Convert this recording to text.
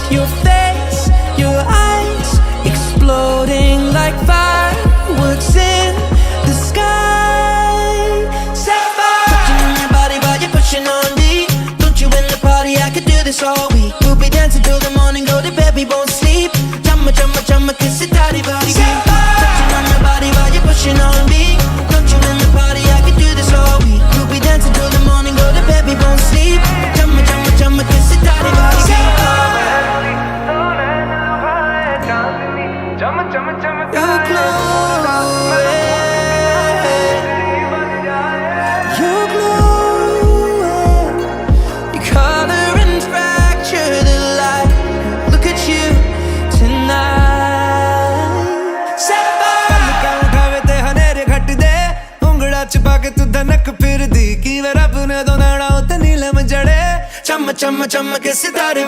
Your face, your eyes, exploding like fireworks in the sky. Sapphire, touching on your body while you're pushing on me. Don't you in the party? I could do this all week. We'll be dancing till the morning, go to bed, we won't sleep. Chumma, chumma, chumma, kiss it, daddy, body. Touching on your body while you're pushing on me. Don't you in the party? I could do this all week. We'll be dancing till the morning, go to bed, we won't sleep. Chumma, chumma, chumma, kiss it, daddy, body. You glow, you color and fracture the light. Look at you tonight. खावे ते हनेरे घट दे उंगड़ा छुपा के तू धनक फिर दी की वे रब ने दो नाड़ा उते नीलम जड़े चम चम चम के सितारे